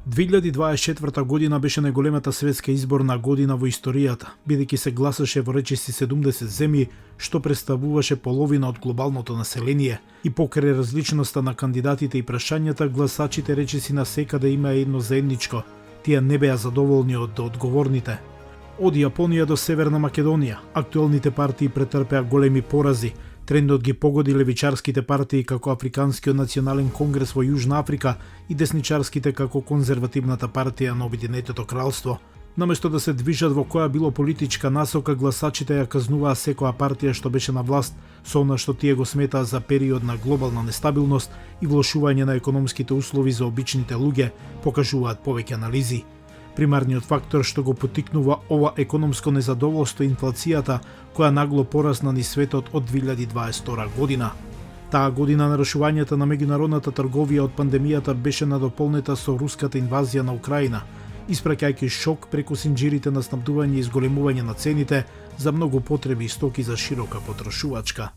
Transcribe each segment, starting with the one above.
2024 година беше најголемата светска изборна година во историјата, бидејќи се гласаше во речиси 70 земји, што представуваше половина од глобалното население, и покрај различноста на кандидатите и прашањата, гласачите речиси на секаде има едно заедничко: тие не беа задоволни од одговорните. Од Јапонија до Северна Македонија, актуелните партии претрпеа големи порази. Трендот ги погоди левичарските партии како Африканскиот национален конгрес во Јужна Африка и десничарските како Конзервативната партија на Обединетото кралство. Наместо да се движат во која било политичка насока, гласачите ја казнуваа секоја партија што беше на власт со она што тие го сметаа за период на глобална нестабилност и влошување на економските услови за обичните луѓе, покажуваат повеќе анализи. Примарниот фактор што го поттикнува ова економско незадоволство е инфлацијата, која нагло порасна низ светот од 2022 година. Таа година нарушувањето на меѓународната трговија од пандемијата беше надополнета со руската инвазија на Украина, испраќајќи шок преку синџирите на снабдување и зголемување на цените за многу потреби и стоки за широка потрошувачка.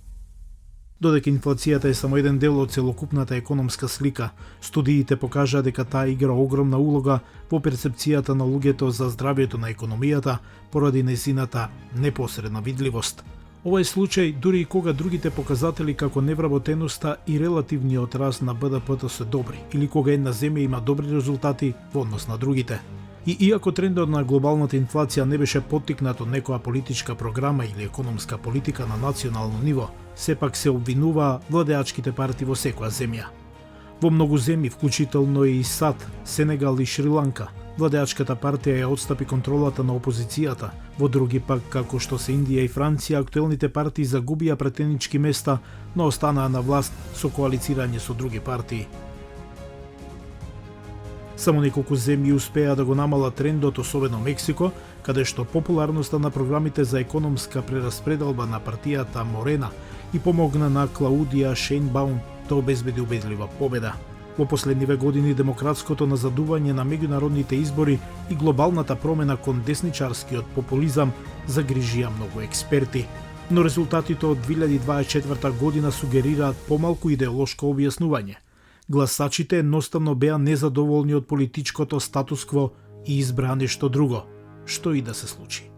Додека инфлацијата е само еден дел од целокупната економска слика, студиите покажаа дека таа игра огромна улога во перцепцијата на луѓето за здравјето на економијата поради нејзината непосредна видливост. Ова е случај дури и кога другите показатели како невработеноста и релативниот раст на БДП-то се добри, или кога една земја има добри резултати во однос на другите. И иако трендот на глобалната инфлација не беше поттикнат од некоја политичка програма или економска политика на национално ниво, сепак се обвинуваа владеачките партии во секоја земја. Во многу земји, вклучително и САД, Сенегал и Шри-Ланка, владеачката партија ја отстапи контролата на опозицијата, во други пак, како што се Индија и Франција, актуелните партии загубија претенички места, но останаа на власт со коалицирање со други партии. Само неколку земји успеа да го намалат трендот, особено Мексико, каде што популарноста на програмите за економска прераспределба на партијата Морена и помогна на Клаудија Шејнбаум да обезбеди убедлива победа. Во последниве години демократското назадување на меѓународните избори и глобалната промена кон десничарскиот популизам загрижија многу експерти. Но резултатите од 2024 година сугерираат помалку идеолошко објаснување. Гласачите едноставно беа незадоволни од политичкото статус кво и избраа нешто друго, што и да се случи.